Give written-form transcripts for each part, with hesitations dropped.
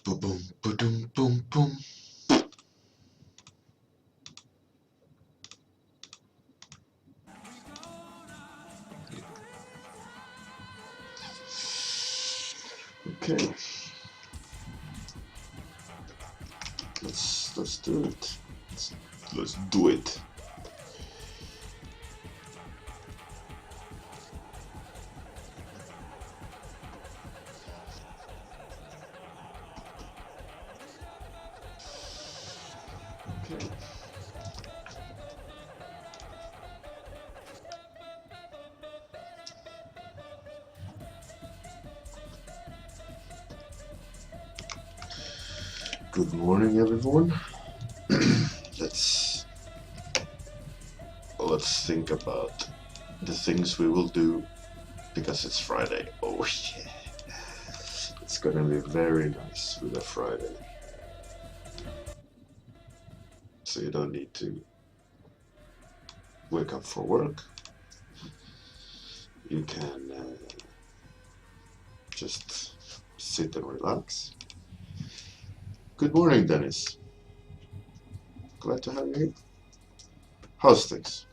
Boom, boom, boom, boom, boom. Okay. Let's do it. Let's do it. Okay. Good morning, everyone. let's think about the things we will do because it's Friday. Oh yeah, it's gonna be very nice with a Friday. So you don't need to wake up for work. You can just sit and relax. Good morning, Dennis. Glad to have you here. How's things?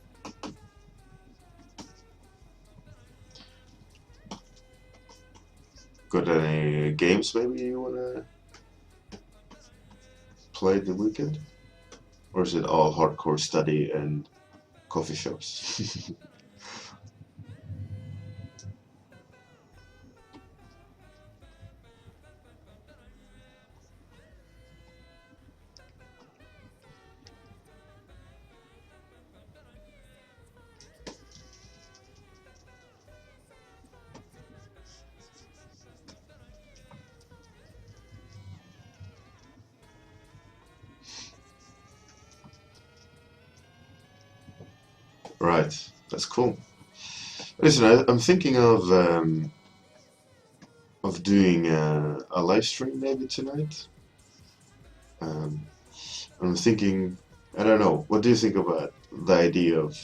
Got any games maybe you wanna play the weekend? Or is it all hardcore study and coffee shops? Right, that's cool. Listen, I'm thinking of doing a live stream maybe tonight. Um, I'm thinking, I don't know, what do you think about the idea of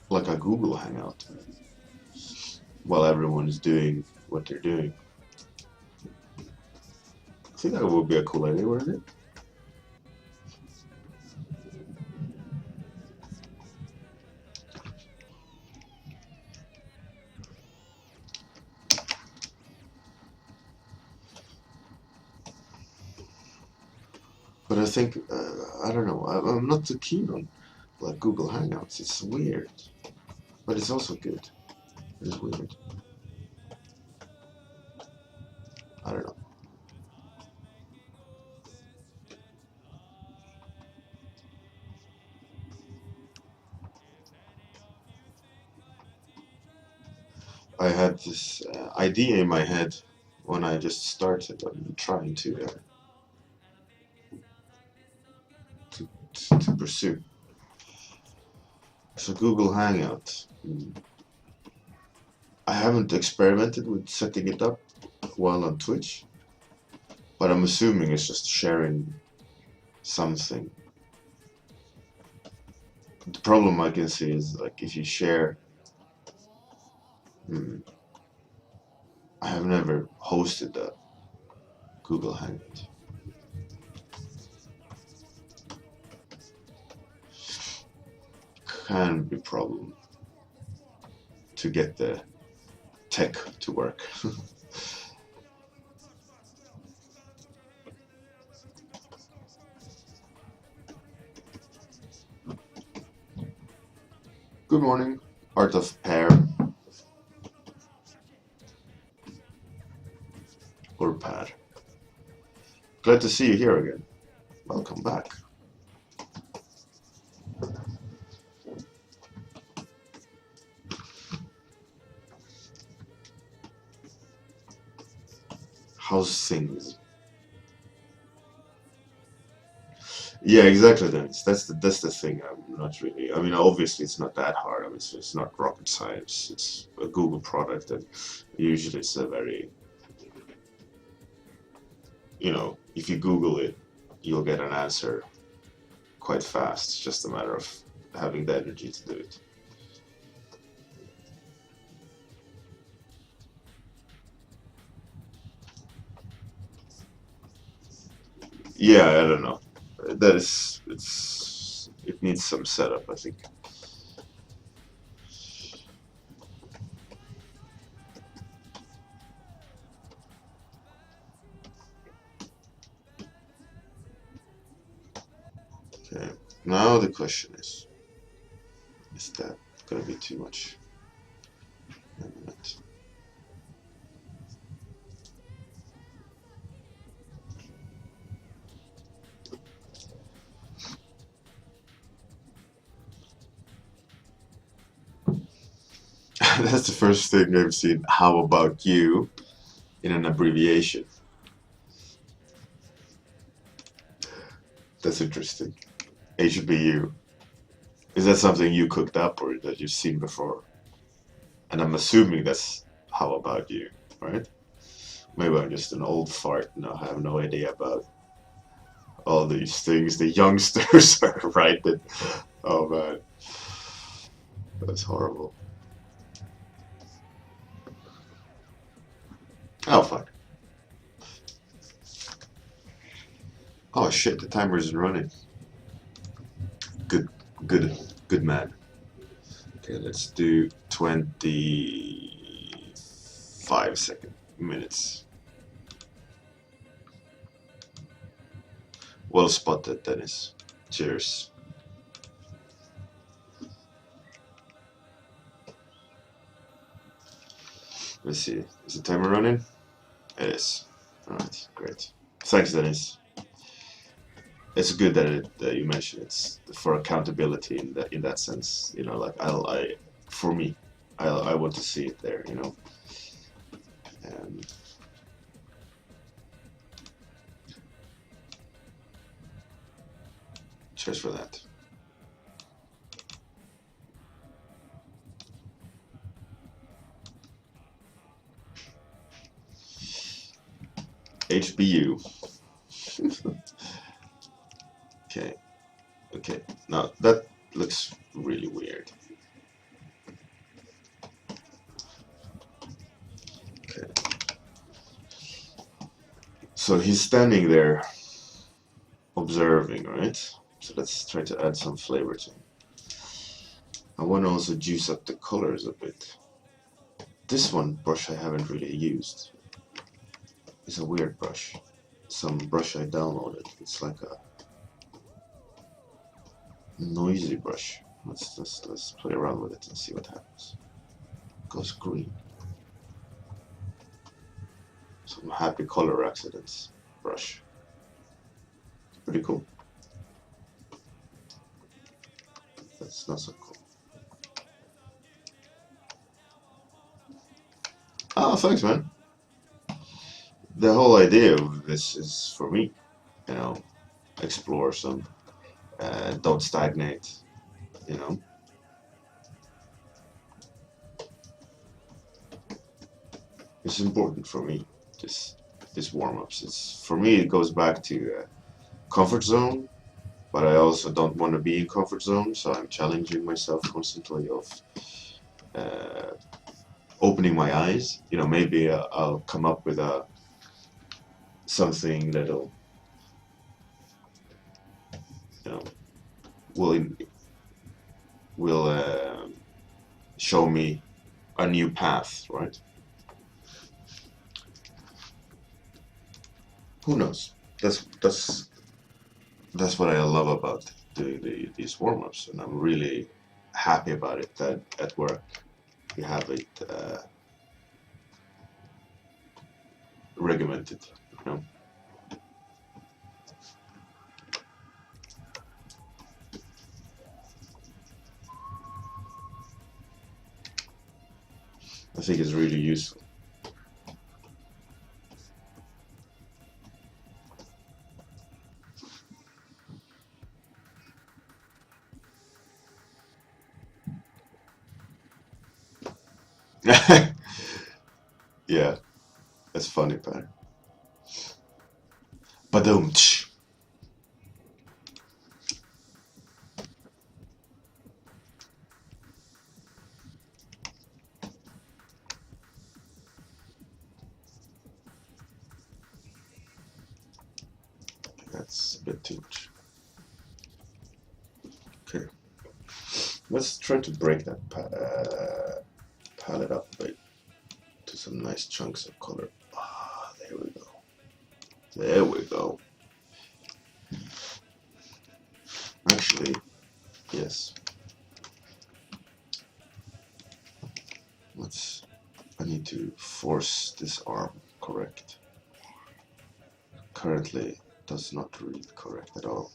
like a Google Hangout while everyone is doing what they're doing? I think that would be a cool idea, wouldn't it? But I think, I don't know, I'm not too keen on like Google Hangouts. It's weird, but it's also good. It's weird. I don't know. I had this idea in my head when I just started. I'm trying to pursue. So Google Hangout. I haven't experimented with setting it up while on Twitch, but I'm assuming it's just sharing something. The problem I can see is like if you share. I have never hosted a Google Hangout. Can be a problem to get the tech to work. Good morning, Art of Pear or Pad. Glad to see you here again. Welcome back. How's things? Yeah, exactly. That's the thing. I'm not really. I mean, obviously, it's not that hard. I mean, it's not rocket science. It's a Google product, and usually it's a very, if you Google it, you'll get an answer quite fast. It's just a matter of having the energy to do it. Yeah, I don't know. That is, it needs some setup, I think. Okay. Now the question is that gonna be too much? A minute. That's the first thing I've seen. How about you in an abbreviation? That's interesting. HBU. Is that something you cooked up or that you've seen before? And I'm assuming that's how about you, right? Maybe I'm just an old fart and I have no idea about all these things the youngsters are writing. Oh man, that's horrible. Oh fuck. Oh shit, the timer isn't running. Good, good, good man. Okay, let's do 25 minutes. Well spotted, Dennis. Cheers. Let's see. Is the timer running? It is. Alright, great. Thanks, Dennis. It's good that that you mentioned it's for accountability in that sense. You know, like for me, I want to see it there. You know, and cheers for that. HBU. Okay, okay. Now that looks really weird. Okay. So he's standing there observing, right? So let's try to add some flavor to him. I want to also juice up the colors a bit. This one brush I haven't really used. It's a weird brush. Some brush I downloaded. It's like a noisy brush. Let's play around with it and see what happens. It goes green. Some happy color accidents brush. Pretty cool. That's not so cool. Oh, thanks, man. The whole idea of this is for me, you know, explore some, don't stagnate, you know. It's important for me. This warm-ups. It's for me. It goes back to comfort zone, but I also don't want to be in comfort zone, so I'm challenging myself constantly of uh, opening my eyes. You know, maybe I'll come up with a something that'll, you know, will will show me a new path, right? Who knows? That's what I love about these warm-ups, and I'm really happy about it. That at work we have it regimented, you know. I think it's really useful. Yeah, that's funny, Pat. Badoom. That's a bit too much. Okay. Let's try to break that palette up a bit to some nice chunks of color. Ah, there we go. There we go. Actually, yes. I need to force this arm correct. Currently, does not read correct at all.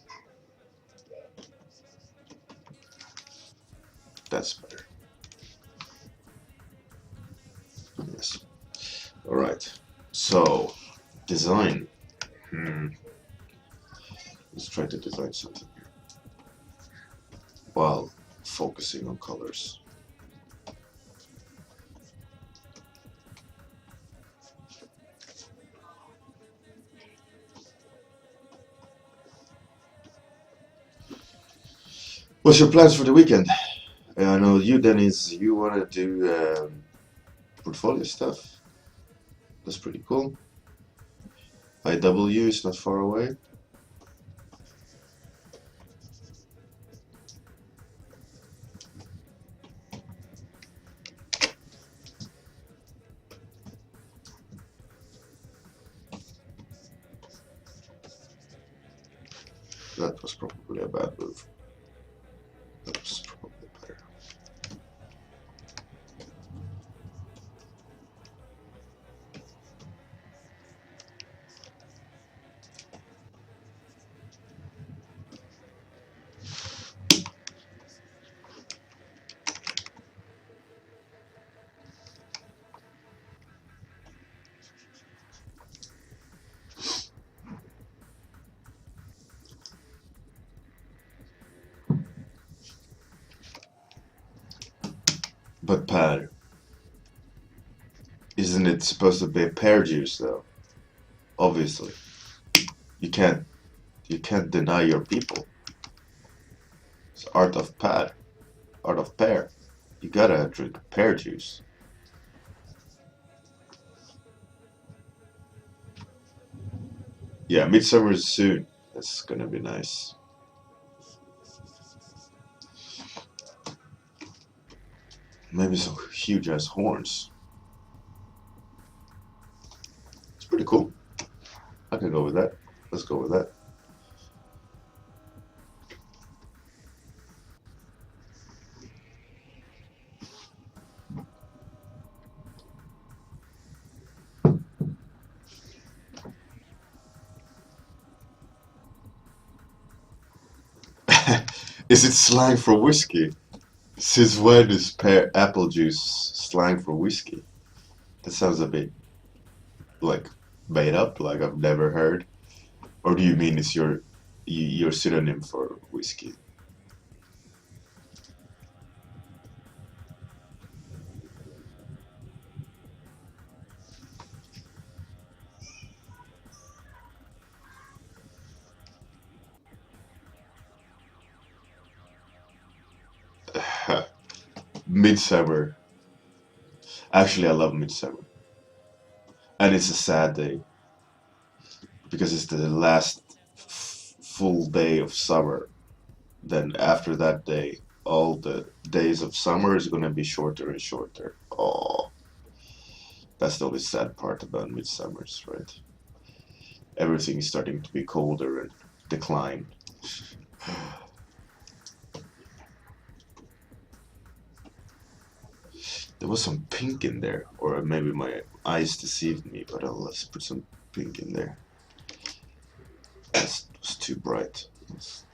That's better. Yes. Alright. So, design. Let's try to design something here while focusing on colors. What's your plans for the weekend? I know you, Dennis, you want to do portfolio stuff. That's pretty cool. IW is not far away. That was probably a bad move. That was probably better. But Per, isn't it supposed to be pear juice though? Obviously, you can't deny your people. It's art of pear, art of pear. You gotta drink pear juice. Yeah, midsummer is soon. That's gonna be nice. Maybe some huge ass horns. It's pretty cool. I can go with that. Let's go with that. Is it slang for whiskey? Since when is pear apple juice slang for whiskey? That sounds a bit like made up, like I've never heard. Or do you mean it's your synonym for whiskey? Midsummer. Actually, I love midsummer, and it's a sad day because it's the last full day of summer. Then after that day, all the days of summer is gonna be shorter and shorter. Oh, that's the only sad part about midsummers, right? Everything is starting to be colder and decline. There was some pink in there, or maybe my eyes deceived me, but let's put some pink in there. That was too bright. Let's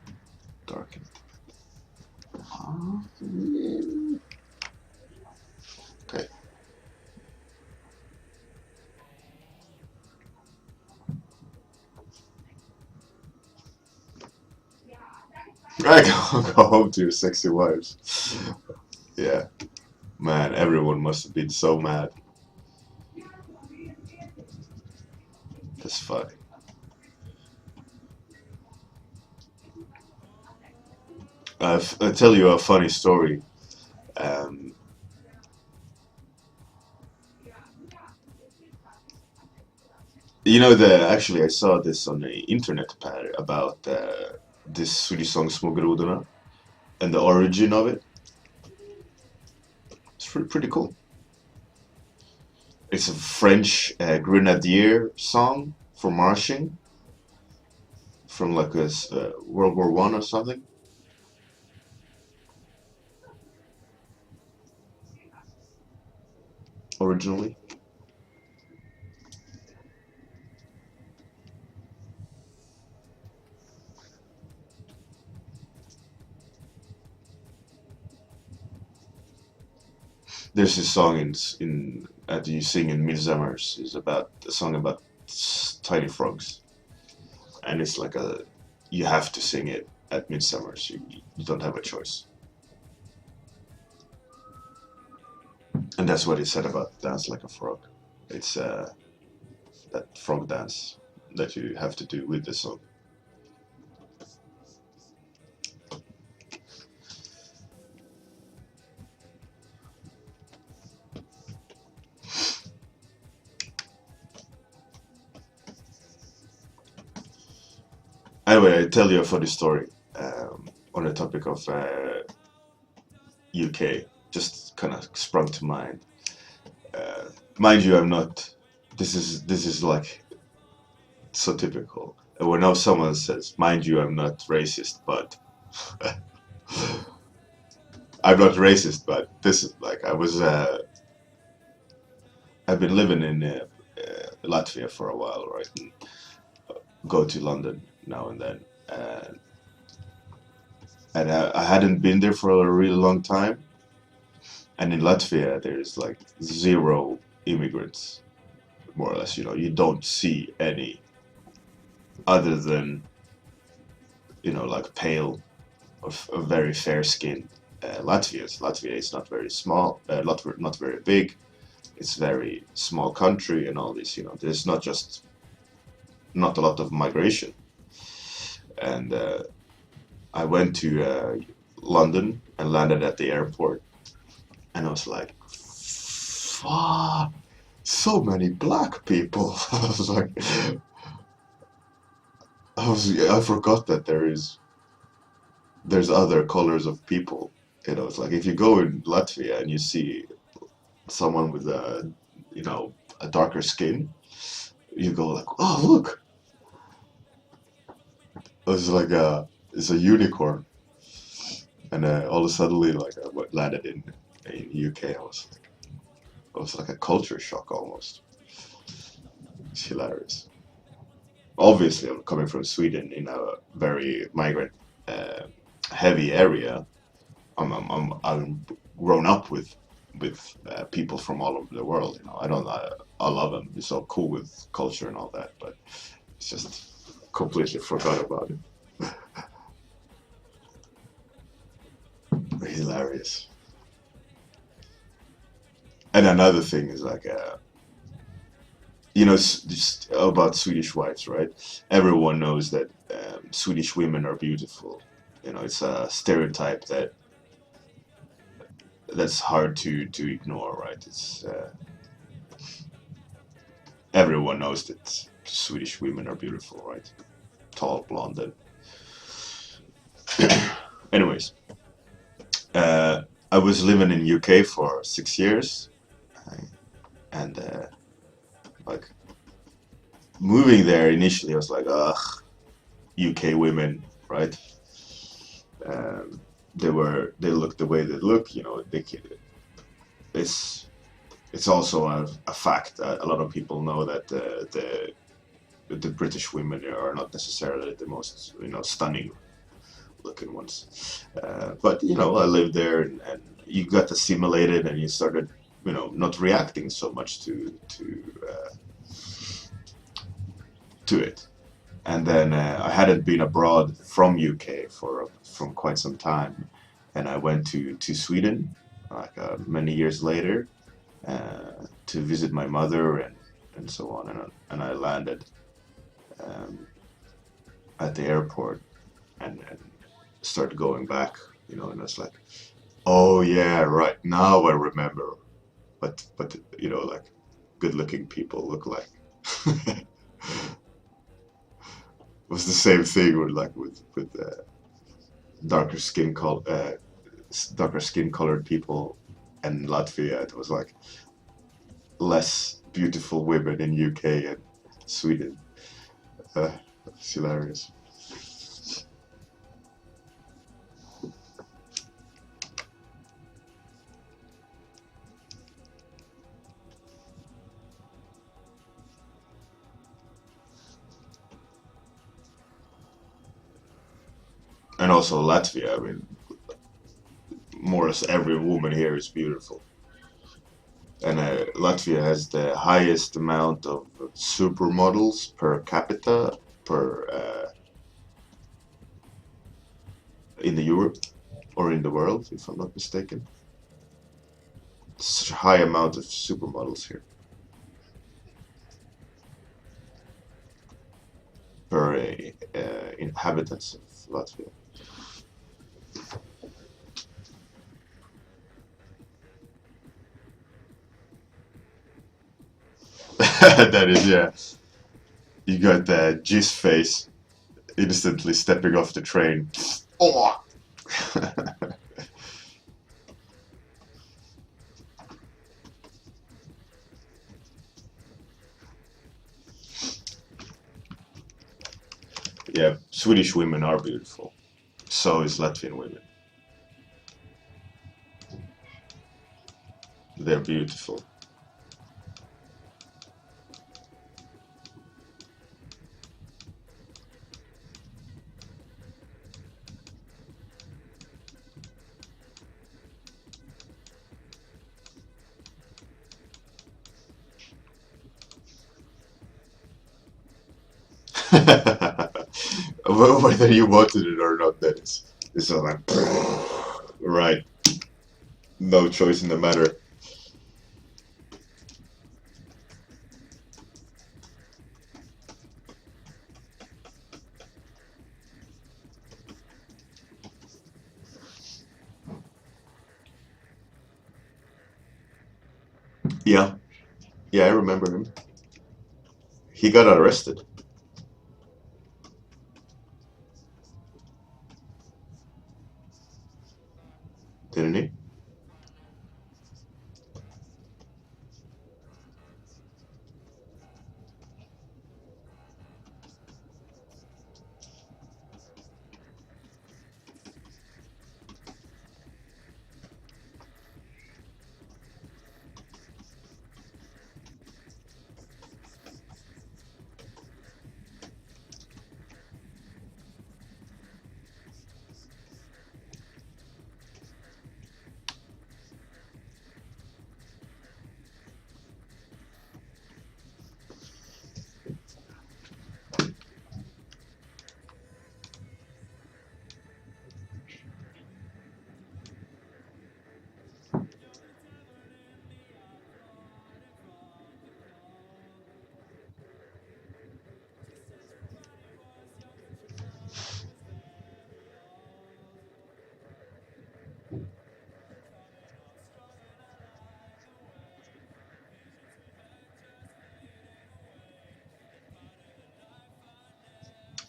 darken it. Okay. I go home to your sexy wives. Yeah. Man, everyone must have been so mad. That's funny. I'll tell you a funny story. Um, You know, the actually I saw this on the internet pad about this Swedish song Smågrodorna and the origin of it. It's pretty cool. It's a French grenadier song for marching from like World War One or something. Originally. There's this song in that you sing in Midsummers is about a song about tiny frogs, and it's like a you have to sing it at Midsummers. You don't have a choice, and that's what he said about dance like a frog. It's that frog dance that you have to do with the song. Anyway, I tell you a funny story on the topic of UK. Just kind of sprung to mind. Uh, Mind you, I'm not. This is like so typical. And whenever someone says, "Mind you, I'm not racist," but I'm not racist, but this is like I was. I've been living in Latvia for a while, right? And go to London now and then, and I hadn't been there for a really long time. And in Latvia, there's like zero immigrants, more or less. You know, you don't see any other than like pale or very fair skinned Latvia is not very small, not very big. It's very small country and all this. There's not a lot of migration. And I went to London and landed at the airport, and I was like, "Fuck, so many black people." I was like, I forgot that there's other colors of people. It's like if you go in Latvia and you see someone with a darker skin, you go like, "Oh, look, it's like it's a unicorn." And all of a sudden, like I landed in UK, I was like a culture shock almost. It's hilarious. Obviously, I'm coming from Sweden in a very migrant uh, heavy area. I'm grown up with people from all over the world. I don't. I love them. It's so cool with culture and all that. But it's just completely forgot about it. Hilarious. And another thing is like, just about Swedish wives, right? Everyone knows that Swedish women are beautiful. It's a stereotype that's hard to ignore, right? It's everyone knows that Swedish women are beautiful, right? Tall, blonde, and anyways, I was living in UK for 6 years, and like moving there initially, I was like, ugh, UK women, right? They look the way they look, it's it's also a fact that a lot of people know that the British women are not necessarily the most stunning looking ones. But I lived there, and you got assimilated, and you started not reacting so much to it. And then I hadn't been abroad from UK from quite some time, and I went to Sweden like many years later to visit my mother and so on, and I landed um, at the airport and started going back, and it's like, oh yeah, right now I remember, but like good looking people look like. was the same thing with like with darker skin color darker skin colored people, and Latvia it was like less beautiful women in UK and Sweden. It's hilarious. And also Latvia, I mean, more or less every woman here is beautiful. And Latvia has the highest amount of supermodels per capita per in the Europe or in the world, if I'm not mistaken. Such a high amount of supermodels here per inhabitants of Latvia. That is, yeah. You got the G's face instantly stepping off the train. Oh! Yeah, Swedish women are beautiful. So is Latvian women. They're beautiful. Whether you wanted it or not, that is. It's all like, right, no choice in the matter. Yeah, yeah, I remember him. He got arrested, didn't he?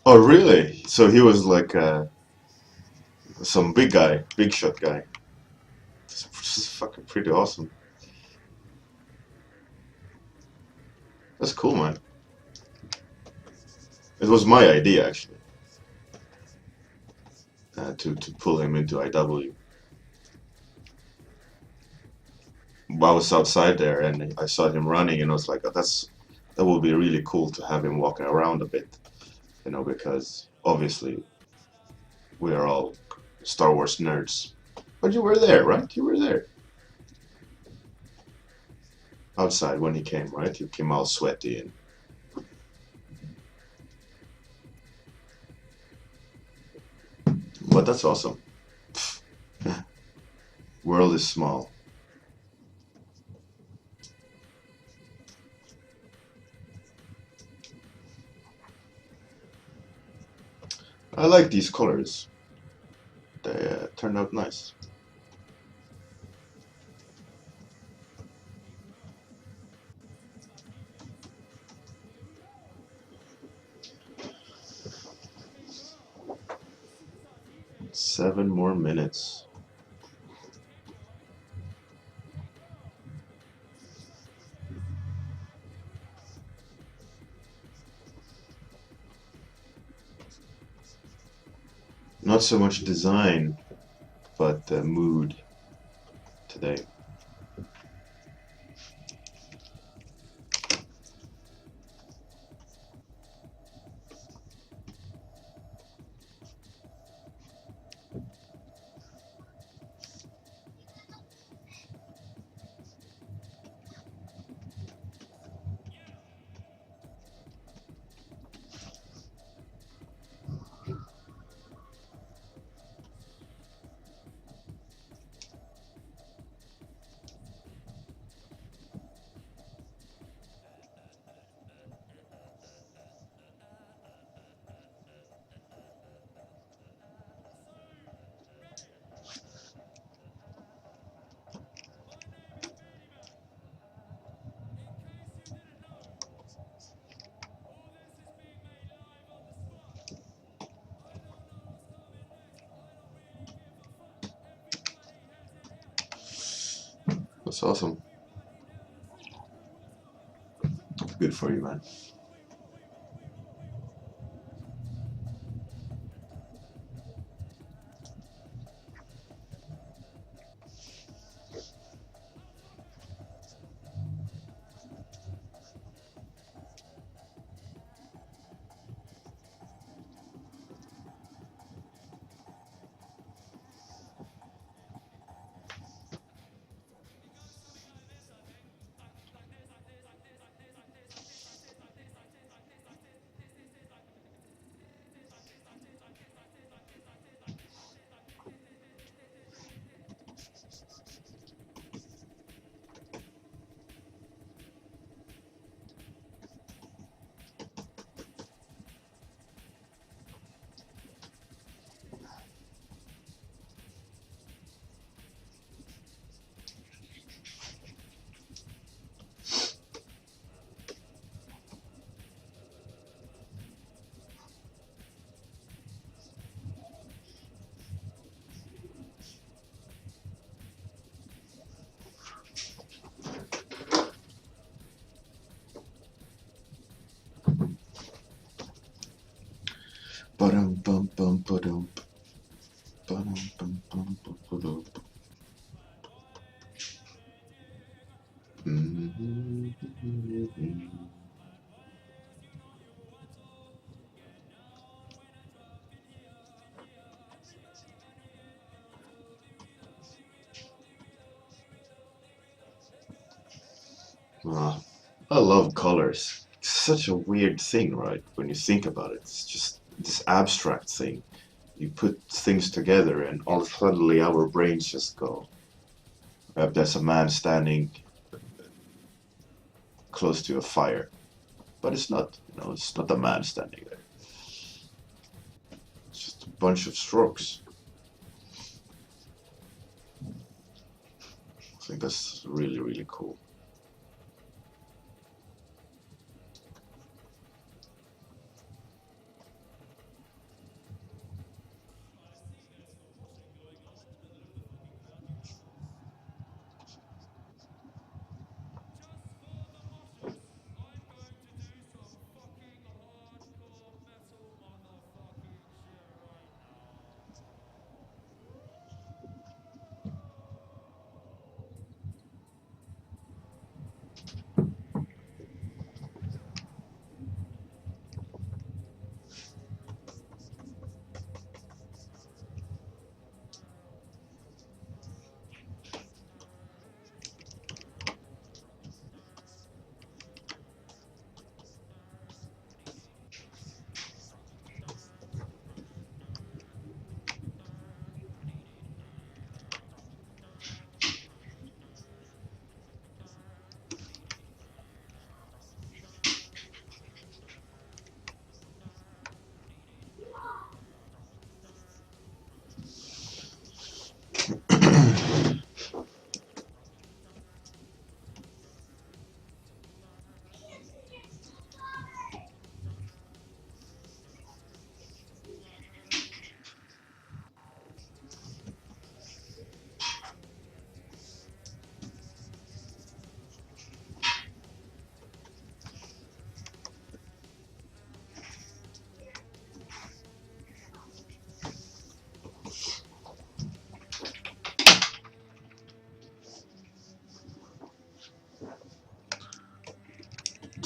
Oh, really? So he was like some big guy, big shot guy. This is fucking pretty awesome. That's cool, man. It was my idea actually to pull him into IW. I was outside there and I saw him running, and I was like, oh, that would be really cool to have him walking around a bit, because obviously we are all Star Wars nerds. But you were there, right? You were there outside when he came, right? You came all sweaty and. But that's awesome. World is small. I like these colors. They turned out nice. 7 more minutes. Not so much design, but mood today. That's awesome. Good for you, man. Ba-dum bum bum ba-dum. Ba-dum bum bum ba-dum. Ah, I love colors. It's such a weird thing, right? When you think about it, it's just this abstract thing. You put things together, and all suddenly our brains just go. There's a man standing close to a fire, but it's not. It's not a man standing there. It's just a bunch of strokes. I think that's really, really cool.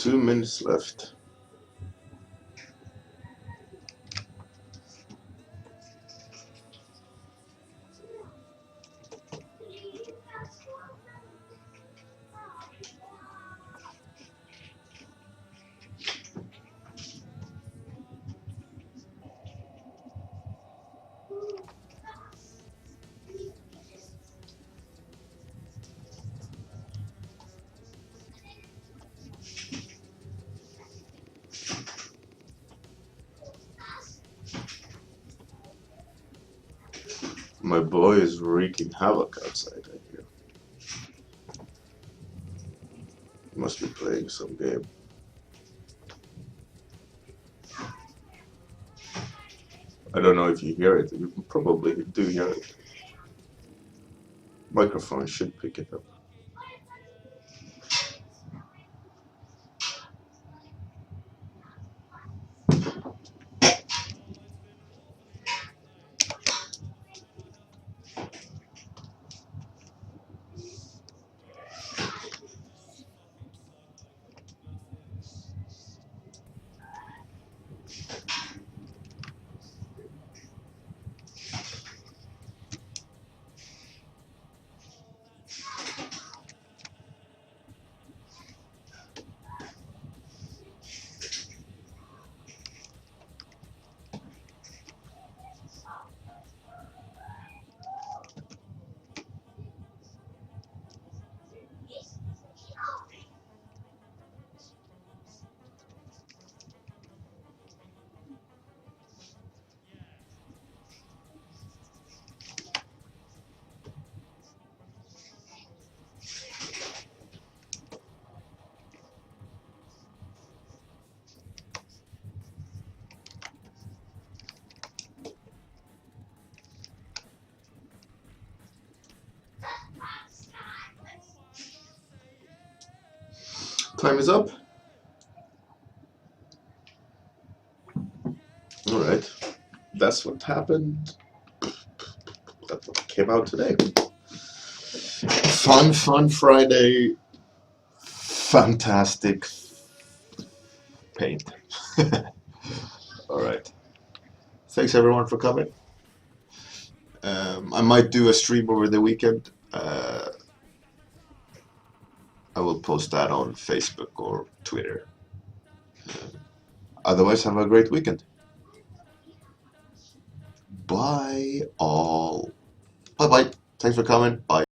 2 minutes left. My boy is wreaking havoc outside, I hear. Must be playing some game. I don't know if you hear it. You probably do hear it. Microphone should pick it up. Time is up. Alright. That's what happened. That's what came out today. Fun Friday. Fantastic paint. Alright. Thanks everyone for coming. I might do a stream over the weekend. I will post that on Facebook or Twitter. Otherwise, have a great weekend. Bye all. Bye bye. Thanks for coming. Bye.